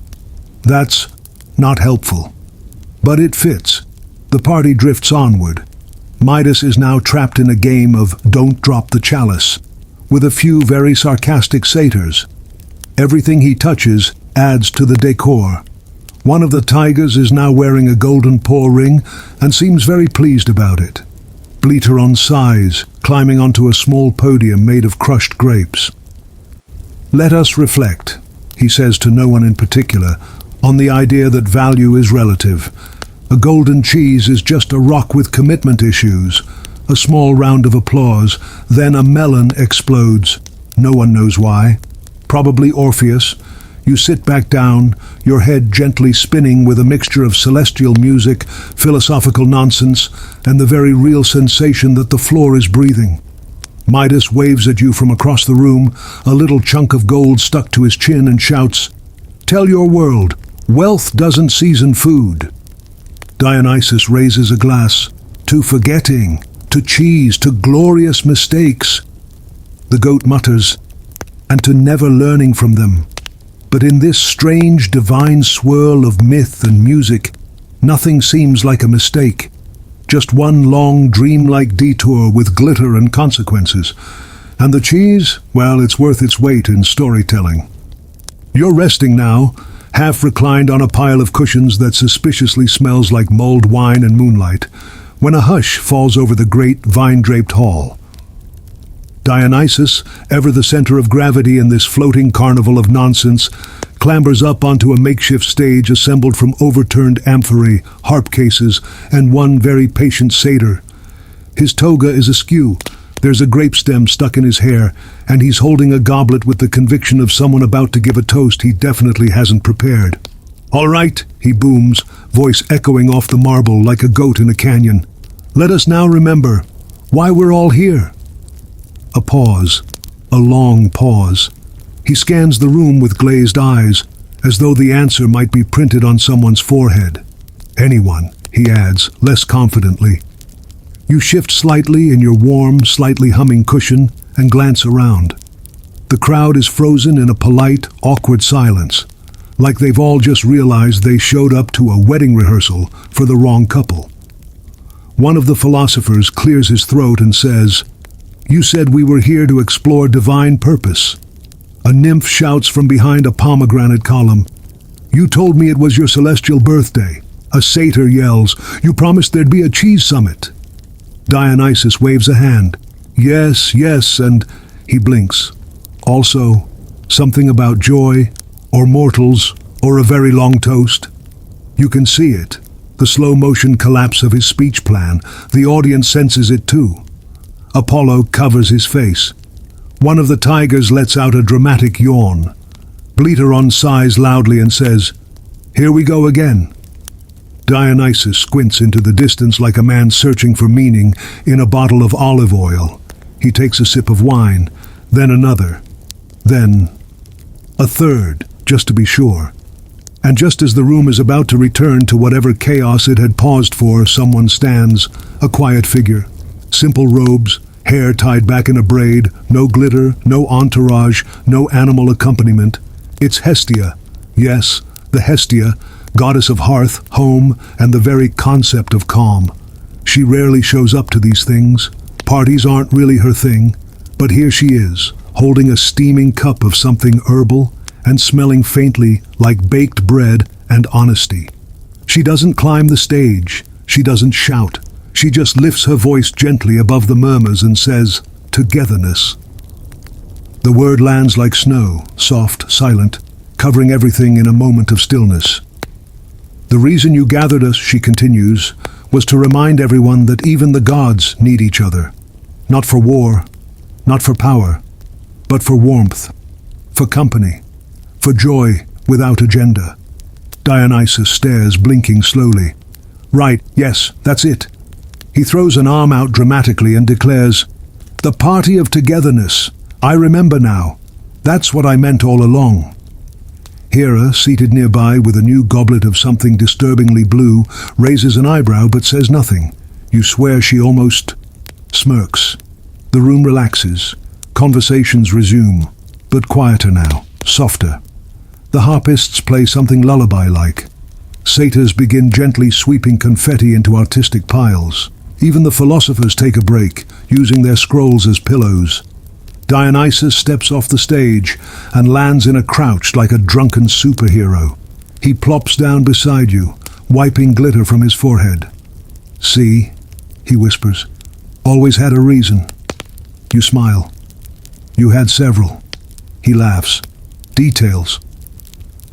A: That's not helpful. But it fits. The party drifts onward. Midas is now trapped in a game of "don't drop the chalice," with a few very sarcastic satyrs. Everything he touches adds to the decor. One of the tigers is now wearing a golden paw ring and seems very pleased about it. Bleederon sighs, climbing onto a small podium made of crushed grapes. "Let us reflect," he says to no one in particular, "on the idea that value is relative. A golden cheese is just a rock with commitment issues." A small round of applause, then a melon explodes. No one knows why. Probably Orpheus. You sit back down, your head gently spinning with a mixture of celestial music, philosophical nonsense, and the very real sensation that the floor is breathing. Midas waves at you from across the room, a little chunk of gold stuck to his chin, and shouts, "Tell your world, wealth doesn't season food." Dionysus raises a glass. "To forgetting, to cheese, to glorious mistakes." The goat mutters, "And to never learning from them." But in this strange divine swirl of myth and music, nothing seems like a mistake. Just one long dreamlike detour with glitter and consequences. And the cheese, well, it's worth its weight in storytelling. You're resting now, half reclined on a pile of cushions that suspiciously smells like mulled wine and moonlight, when a hush falls over the great vine-draped hall. Dionysus, ever the center of gravity in this floating carnival of nonsense, clambers up onto a makeshift stage assembled from overturned amphorae, harp cases, and one very patient satyr. His toga is askew, there's a grape stem stuck in his hair, and he's holding a goblet with the conviction of someone about to give a toast he definitely hasn't prepared. "All right," he booms, voice echoing off the marble like a goat in a canyon. "Let us now remember why we're all here." A pause, a long pause. He scans the room with glazed eyes, as though the answer might be printed on someone's forehead. "Anyone," he adds, less confidently. You shift slightly in your warm, slightly humming cushion and glance around. The crowd is frozen in a polite, awkward silence, like they've all just realized they showed up to a wedding rehearsal for the wrong couple. One of the philosophers clears his throat and says, "You said we were here to explore divine purpose." A nymph shouts from behind a pomegranate column, "You told me it was your celestial birthday." A satyr yells, "You promised there'd be a cheese summit." Dionysus waves a hand. "Yes, yes," and he blinks. "Also, something about joy, or mortals, or a very long toast." You can see it, the slow-motion collapse of his speech plan. The audience senses it too. Apollo covers his face. One of the tigers lets out a dramatic yawn. Bleateron sighs loudly and says, "Here we go again." Dionysus squints into the distance like a man searching for meaning in a bottle of olive oil. He takes a sip of wine, then another, then a third, just to be sure. And just as the room is about to return to whatever chaos it had paused for, someone stands, a quiet figure. Simple robes, hair tied back in a braid, no glitter, no entourage, no animal accompaniment. It's Hestia. Yes, the Hestia, goddess of hearth, home, and the very concept of calm. She rarely shows up to these things. Parties aren't really her thing. But here she is, holding a steaming cup of something herbal and smelling faintly like baked bread and honesty. She doesn't climb the stage. She doesn't shout. She just lifts her voice gently above the murmurs and says, "Togetherness." The word lands like snow, soft, silent, covering everything in a moment of stillness. "The reason you gathered us," she continues, "was to remind everyone that even the gods need each other. Not for war, not for power, but for warmth, for company, for joy without agenda." Dionysus stares, blinking slowly. "Right, yes, that's it." He throws an arm out dramatically and declares, "The party of togetherness. I remember now. That's what I meant all along." Hera, seated nearby with a new goblet of something disturbingly blue, raises an eyebrow but says nothing. You swear she almost smirks. The room relaxes. Conversations resume, but quieter now, softer. The harpists play something lullaby-like. Satyrs begin gently sweeping confetti into artistic piles. Even the philosophers take a break, using their scrolls as pillows. Dionysus steps off the stage and lands in a crouch like a drunken superhero. He plops down beside you, wiping glitter from his forehead. "See," he whispers, "always had a reason." You smile. "You had several." He laughs. "Details."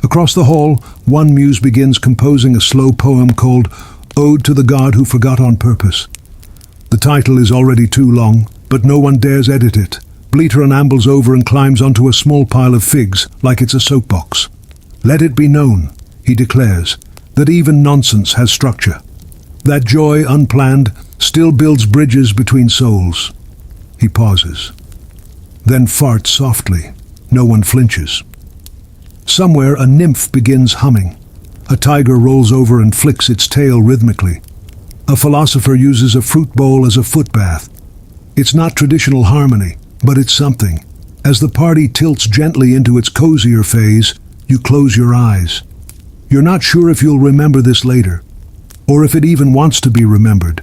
A: Across the hall, one muse begins composing a slow poem called "Ode to the God Who Forgot on Purpose." The title is already too long, but no one dares edit it. Bleateron ambles over and climbs onto a small pile of figs, like it's a soapbox. "Let it be known," he declares, "that even nonsense has structure. That joy, unplanned, still builds bridges between souls." He pauses. Then farts softly. No one flinches. Somewhere a nymph begins humming. A tiger rolls over and flicks its tail rhythmically. A philosopher uses a fruit bowl as a foot bath. It's not traditional harmony, but it's something. As the party tilts gently into its cozier phase, you close your eyes. You're not sure if you'll remember this later, or if it even wants to be remembered.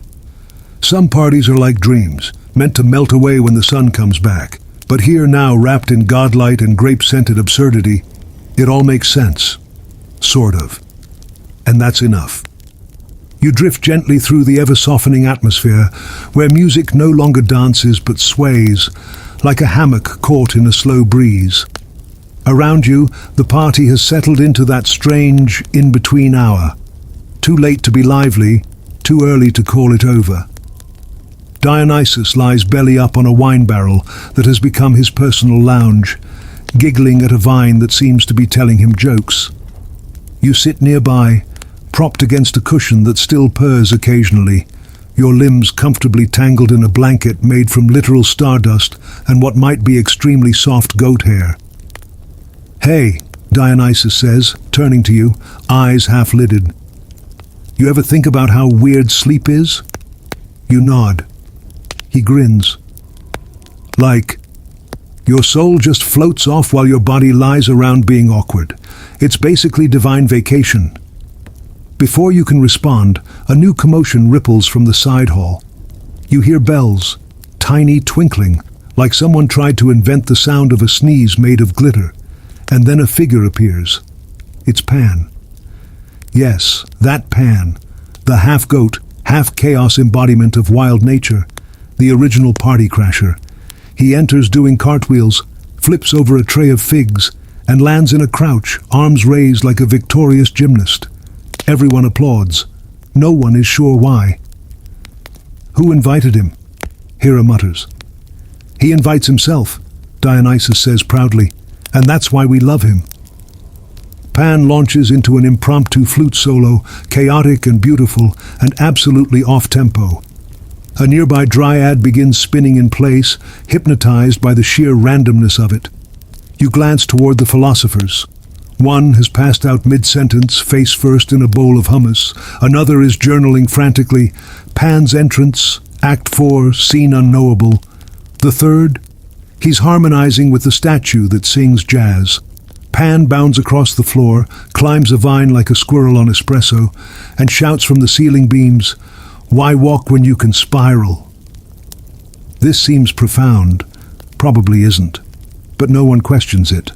A: Some parties are like dreams, meant to melt away when the sun comes back. But here now, wrapped in godlight and grape-scented absurdity, It all makes sense. Sort of. And that's enough. You drift gently through the ever-softening atmosphere, where music no longer dances but sways, like a hammock caught in a slow breeze. Around you, the party has settled into that strange, in-between hour. Too late to be lively, too early to call it over. Dionysus lies belly up on a wine barrel that has become his personal lounge, giggling at a vine that seems to be telling him jokes. You sit nearby, propped against a cushion that still purrs occasionally, your limbs comfortably tangled in a blanket made from literal stardust and what might be extremely soft goat hair. "Hey," Dionysus says, turning to you, eyes half-lidded. "You ever think about how weird sleep is?" You nod. He grins. Like, your soul just floats off while your body lies around being awkward. It's basically divine vacation. Before you can respond, a new commotion ripples from the side hall. You hear bells, tiny twinkling, like someone tried to invent the sound of a sneeze made of glitter, and then a figure appears. It's Pan. Yes, that Pan, the half-goat, half-chaos embodiment of wild nature, the original party crasher. He enters doing cartwheels, flips over a tray of figs, and lands in a crouch, arms raised like a victorious gymnast. Everyone applauds. No one is sure why. "Who invited him?" Hera mutters. "He invites himself," Dionysus says proudly, "and that's why we love him." Pan launches into an impromptu flute solo, chaotic and beautiful, and absolutely off-tempo. A nearby dryad begins spinning in place, hypnotized by the sheer randomness of it. You glance toward the philosophers. One has passed out mid-sentence, face first in a bowl of hummus. Another is journaling frantically. Pan's entrance, Act 4, scene unknowable. The third? He's harmonizing with the statue that sings jazz. Pan bounds across the floor, climbs a vine like a squirrel on espresso, and shouts from the ceiling beams, "Why walk when you can spiral?" This seems profound. Probably isn't. But no one questions it.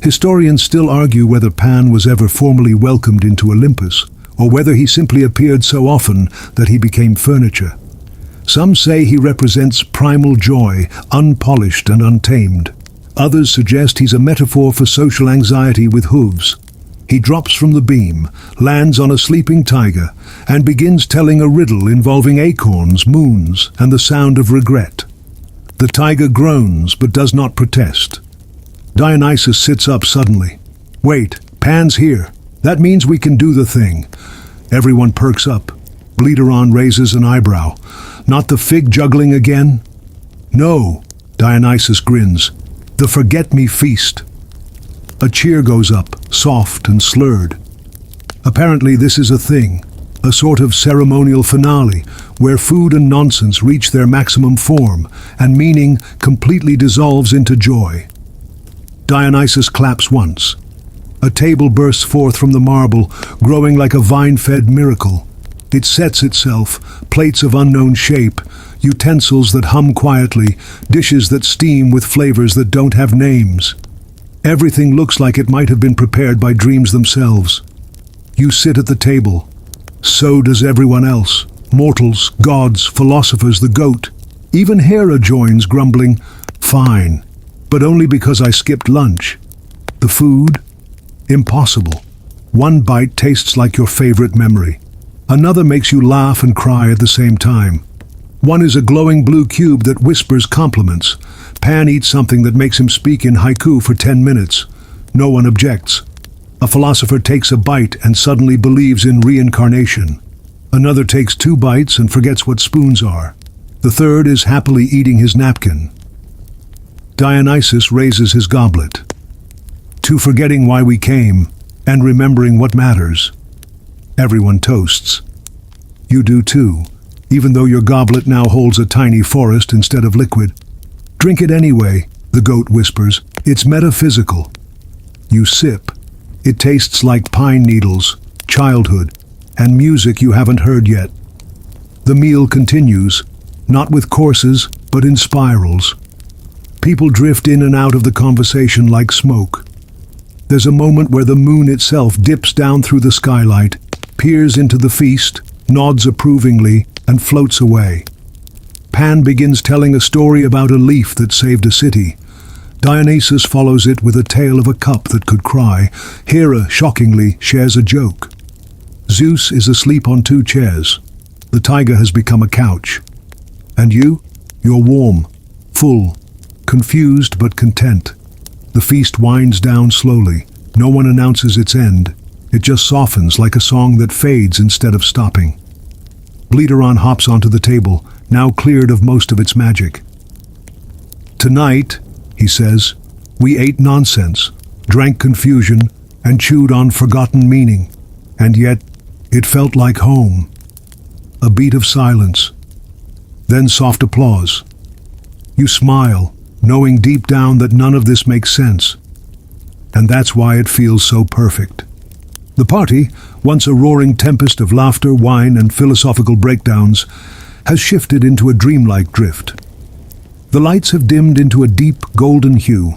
A: Historians still argue whether Pan was ever formally welcomed into Olympus, or whether he simply appeared so often that he became furniture. Some say he represents primal joy, unpolished and untamed. Others suggest he's a metaphor for social anxiety with hooves. He drops from the beam, lands on a sleeping tiger, and begins telling a riddle involving acorns, moons, and the sound of regret. The tiger groans but does not protest. Dionysus sits up suddenly. "Wait, Pan's here. That means we can do the thing." Everyone perks up. Bleederon raises an eyebrow. "Not the fig juggling again?" "No," Dionysus grins. "The forget-me feast." A cheer goes up, soft and slurred. Apparently this is a thing, a sort of ceremonial finale, where food and nonsense reach their maximum form, and meaning completely dissolves into joy. Dionysus claps once. A table bursts forth from the marble, growing like a vine-fed miracle. It sets itself, plates of unknown shape, utensils that hum quietly, dishes that steam with flavors that don't have names. Everything looks like it might have been prepared by dreams themselves. You sit at the table. So does everyone else. Mortals, gods, philosophers, the goat. Even Hera joins, grumbling, "Fine, but only because I skipped lunch." The food? Impossible. One bite tastes like your favorite memory. Another makes you laugh and cry at the same time. One is a glowing blue cube that whispers compliments. Pan eats something that makes him speak in haiku for 10 minutes. No one objects. A philosopher takes a bite and suddenly believes in reincarnation. Another takes 2 bites and forgets what spoons are. The third is happily eating his napkin. Dionysus raises his goblet. "To forgetting why we came, and remembering what matters." Everyone toasts. You do too, even though your goblet now holds a tiny forest instead of liquid. "Drink it anyway," the goat whispers. "It's metaphysical." You sip. It tastes like pine needles, childhood, and music you haven't heard yet. The meal continues, not with courses, but in spirals. People drift in and out of the conversation like smoke. There's a moment where the moon itself dips down through the skylight, peers into the feast, nods approvingly, and floats away. Pan begins telling a story about a leaf that saved a city. Dionysus follows it with a tale of a cup that could cry. Hera, shockingly, shares a joke. Zeus is asleep on 2 chairs. The tiger has become a couch. And you? You're warm, full, confused but content. The feast winds down slowly. No one announces its end. It just softens like a song that fades instead of stopping. Bleederon hops onto the table, now cleared of most of its magic. "Tonight," he says, "we ate nonsense, drank confusion, and chewed on forgotten meaning. And yet, it felt like home." A beat of silence. Then soft applause. You smile, knowing deep down that none of this makes sense. And that's why it feels so perfect. The party, once a roaring tempest of laughter, wine, and philosophical breakdowns, has shifted into a dreamlike drift. The lights have dimmed into a deep golden hue,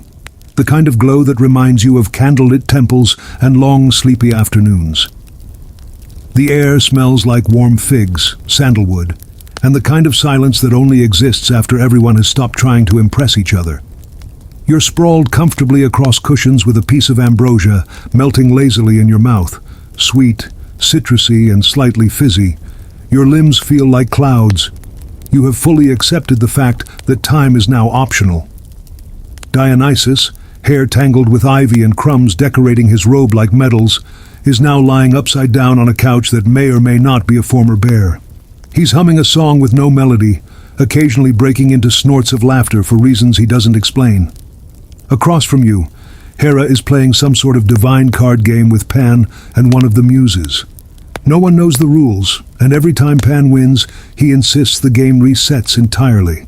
A: the kind of glow that reminds you of candlelit temples and long, sleepy afternoons. The air smells like warm figs, sandalwood, and the kind of silence that only exists after everyone has stopped trying to impress each other. You're sprawled comfortably across cushions with a piece of ambrosia melting lazily in your mouth, sweet, citrusy, and slightly fizzy. Your limbs feel like clouds. You have fully accepted the fact that time is now optional. Dionysus, hair tangled with ivy and crumbs decorating his robe like medals, is now lying upside down on a couch that may or may not be a former bear. He's humming a song with no melody, occasionally breaking into snorts of laughter for reasons he doesn't explain. Across from you, Hera is playing some sort of divine card game with Pan and one of the muses. No one knows the rules, and every time Pan wins, he insists the game resets entirely.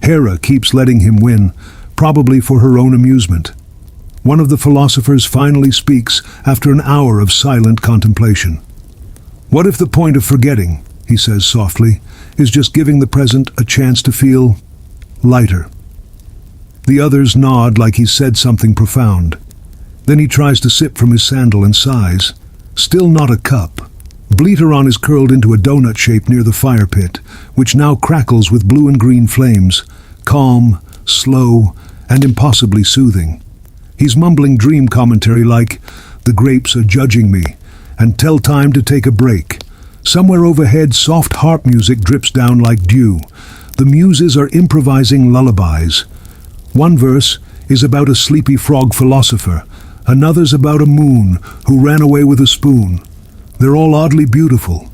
A: Hera keeps letting him win, probably for her own amusement. One of the philosophers finally speaks after an hour of silent contemplation. "What if the point of forgetting," he says softly, "is just giving the present a chance to feel lighter?" The others nod like he's said something profound. Then he tries to sip from his sandal and sighs. Still not a cup. Bleederon is curled into a donut shape near the fire pit, which now crackles with blue and green flames, calm, slow, and impossibly soothing. He's mumbling dream commentary like, "The grapes are judging me," and "Tell time to take a break." Somewhere overhead, soft harp music drips down like dew. The muses are improvising lullabies. One verse is about a sleepy frog philosopher, another's about a moon who ran away with a spoon. They're all oddly beautiful.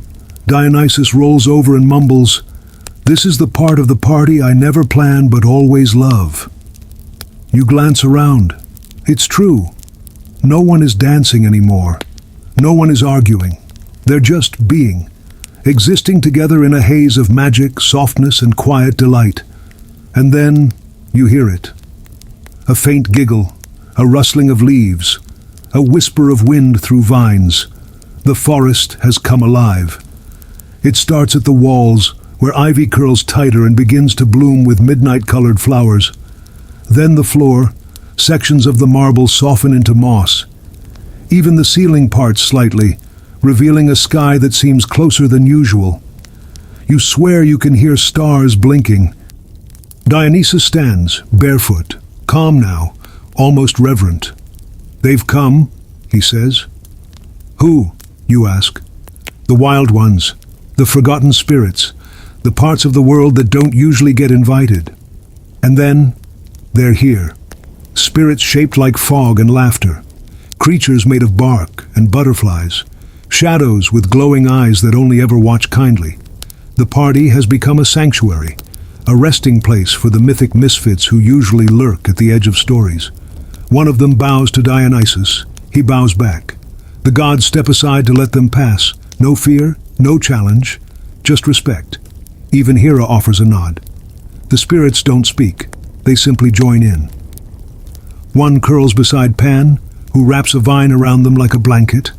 A: Dionysus rolls over and mumbles, "This is the part of the party I never plan but always love." You glance around. It's true. No one is dancing anymore. No one is arguing. They're just being, existing together in a haze of magic, softness, and quiet delight. And then you hear it. A faint giggle, a rustling of leaves, a whisper of wind through vines. The forest has come alive. It starts at the walls, where ivy curls tighter and begins to bloom with midnight-colored flowers. Then the floor, sections of the marble soften into moss. Even the ceiling parts slightly, revealing a sky that seems closer than usual. You swear you can hear stars blinking. Dionysus stands, barefoot, calm now, almost reverent. "They've come," he says. "Who?" you ask. "The wild ones, the forgotten spirits, the parts of the world that don't usually get invited." And then, they're here. Spirits shaped like fog and laughter. Creatures made of bark and butterflies. Shadows with glowing eyes that only ever watch kindly. The party has become a sanctuary, a resting place for the mythic misfits who usually lurk at the edge of stories. One of them bows to Dionysus. He bows back. The gods step aside to let them pass. No fear, no challenge, just respect. Even Hera offers a nod. The spirits don't speak. They simply join in. One curls beside Pan, who wraps a vine around them like a blanket.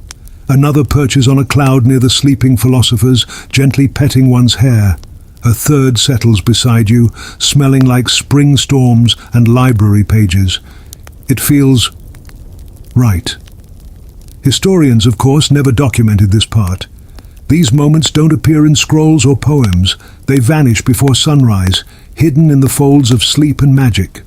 A: Another perches on a cloud near the sleeping philosophers, gently petting one's hair. A third settles beside you, smelling like spring storms and library pages. It feels Right. Historians, of course, never documented this part. These moments don't appear in scrolls or poems. They vanish before sunrise, hidden in the folds of sleep and magic.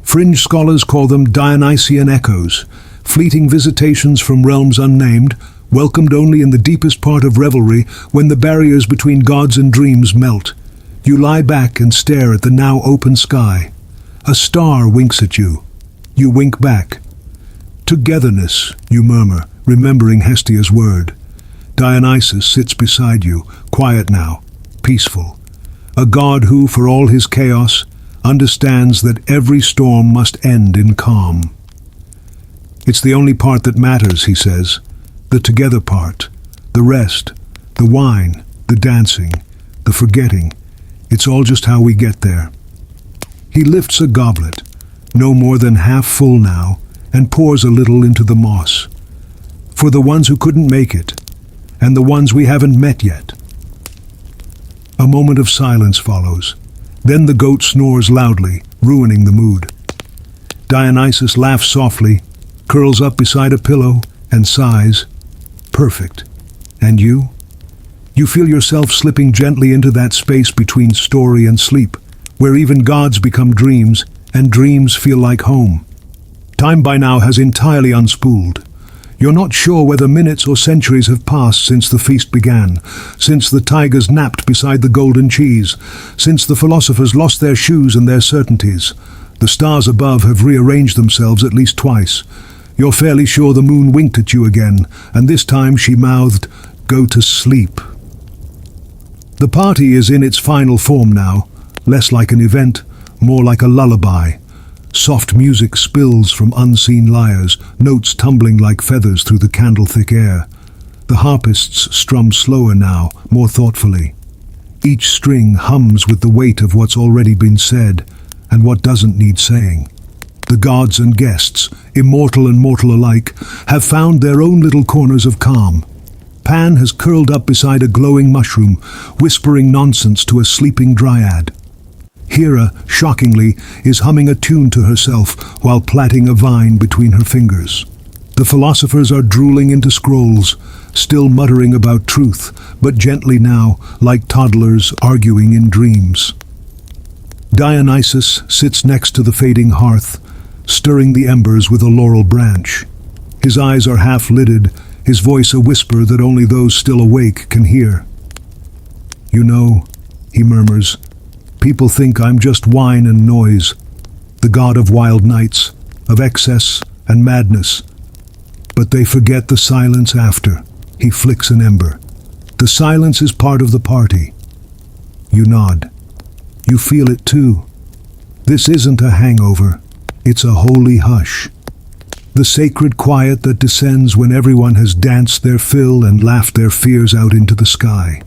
A: Fringe scholars call them Dionysian echoes, fleeting visitations from realms unnamed, welcomed only in the deepest part of revelry when the barriers between gods and dreams melt. You lie back and stare at the now open sky. A star winks at you. You wink back. Togetherness, you murmur, remembering Hestia's word. Dionysus sits beside you, quiet now, peaceful. A god who, for all his chaos, understands that every storm must end in calm. It's the only part that matters, he says. The together part. The rest. The wine. The dancing. The forgetting. It's all just how we get there. He lifts a goblet, no more than half full now, and pours a little into the moss. For the ones who couldn't make it, and the ones we haven't met yet. A moment of silence follows. Then the goat snores loudly, ruining the mood. Dionysus laughs softly, curls up beside a pillow, and sighs. Perfect. And you? You feel yourself slipping gently into that space between story and sleep, where even gods become dreams, and dreams feel like home. Time by now has entirely unspooled. You're not sure whether minutes or centuries have passed since the feast began, since the tigers napped beside the golden cheese, since the philosophers lost their shoes and their certainties. The stars above have rearranged themselves at least twice. You're fairly sure the moon winked at you again, and this time she mouthed, "Go to sleep." The party is in its final form now, less like an event, more like a lullaby. Soft music spills from unseen lyres, notes tumbling like feathers through the candle-thick air. The harpists strum slower now, more thoughtfully. Each string hums with the weight of what's already been said, and what doesn't need saying. The gods and guests, immortal and mortal alike, have found their own little corners of calm. Pan has curled up beside a glowing mushroom, whispering nonsense to a sleeping dryad. Hera, shockingly, is humming a tune to herself while plaiting a vine between her fingers. The philosophers are drooling into scrolls, still muttering about truth, but gently now, like toddlers arguing in dreams. Dionysus sits next to the fading hearth, stirring the embers with a laurel branch. His eyes are half-lidded, his voice a whisper that only those still awake can hear. "You know," he murmurs, "people think I'm just wine and noise, the god of wild nights, of excess and madness. But they forget the silence after." He flicks an ember. "The silence is part of the party." You nod. You feel it too. This isn't a hangover. It's a holy hush. The sacred quiet that descends when everyone has danced their fill and laughed their fears out into the sky.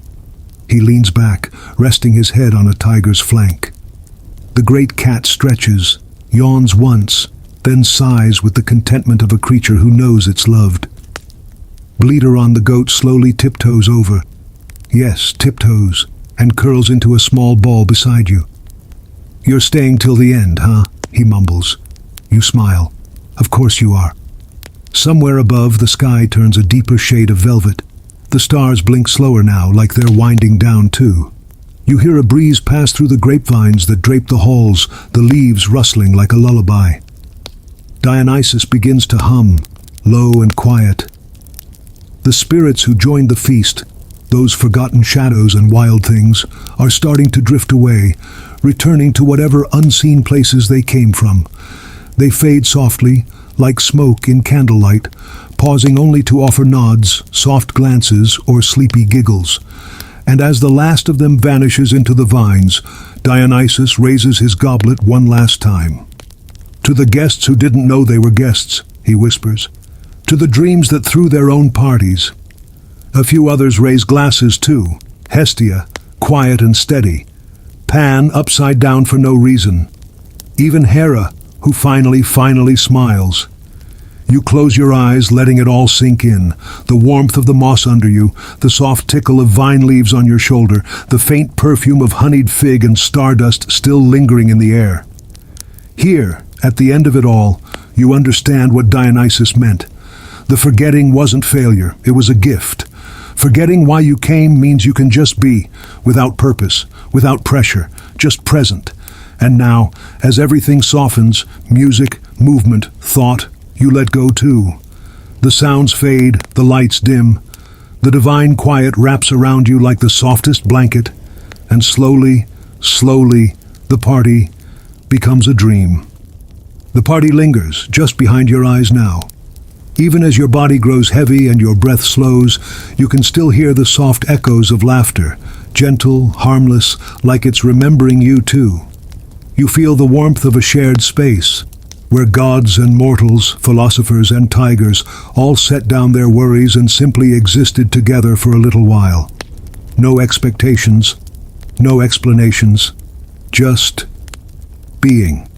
A: He leans back, resting his head on a tiger's flank. The great cat stretches, yawns once, then sighs with the contentment of a creature who knows it's loved. Bleeder on the goat slowly tiptoes over. Yes, tiptoes, and curls into a small ball beside you. "You're staying till the end, huh?" he mumbles. You smile. Of course you are. Somewhere above, the sky turns a deeper shade of velvet. The stars blink slower now, like they're winding down too. You hear a breeze pass through the grapevines that drape the halls, the leaves rustling like a lullaby. Dionysus begins to hum, low and quiet. The spirits who joined the feast, those forgotten shadows and wild things, are starting to drift away, returning to whatever unseen places they came from. They fade softly, like smoke in candlelight, pausing only to offer nods, soft glances, or sleepy giggles. And as the last of them vanishes into the vines, Dionysus raises his goblet one last time. "To the guests who didn't know they were guests," he whispers. "To the dreams that threw their own parties." A few others raise glasses too. Hestia, quiet and steady. Pan, upside down for no reason. Even Hera, who finally smiles. You close your eyes, letting it all sink in. The warmth of the moss under you, the soft tickle of vine leaves on your shoulder, the faint perfume of honeyed fig and stardust still lingering in the air. Here, at the end of it all, you understand what Dionysus meant. The forgetting wasn't failure, it was a gift. Forgetting why you came means you can just be, without purpose, without pressure, just present. And now, as everything softens, music, movement, thought, you let go too. The sounds fade, the lights dim. The divine quiet wraps around you like the softest blanket, and slowly, slowly, the party becomes a dream. The party lingers just behind your eyes now. Even as your body grows heavy and your breath slows, you can still hear the soft echoes of laughter, gentle, harmless, like it's remembering you too. You feel the warmth of a shared space, where gods and mortals, philosophers and tigers, all set down their worries and simply existed together for a little while. No expectations, no explanations, just being.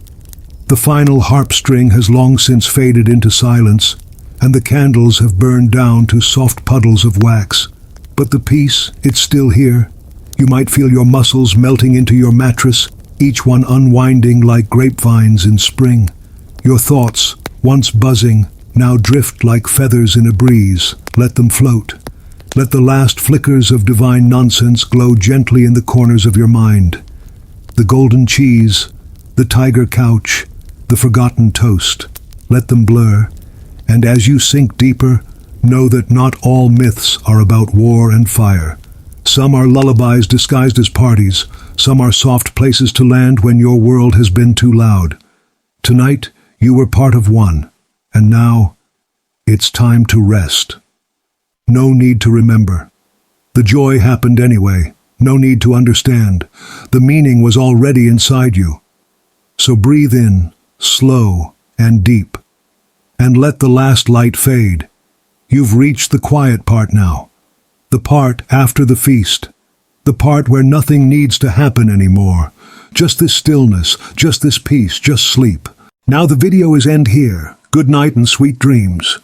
A: The final harp string has long since faded into silence, and the candles have burned down to soft puddles of wax. But the peace, it's still here. You might feel your muscles melting into your mattress, each one unwinding like grapevines in spring. Your thoughts, once buzzing, now drift like feathers in a breeze. Let them float. Let the last flickers of divine nonsense glow gently in the corners of your mind. The golden cheese, the tiger couch, the forgotten toast. Let them blur. And as you sink deeper, know that not all myths are about war and fire. Some are lullabies disguised as parties. Some are soft places to land when your world has been too loud. Tonight, you were part of one, and now, it's time to rest. No need to remember. The joy happened anyway. No need to understand. The meaning was already inside you. So breathe in, slow and deep, and let the last light fade. You've reached the quiet part now. The part after the feast. The part where nothing needs to happen anymore. Just this stillness, just this peace, just sleep. Now the video is end here. Good night and sweet dreams.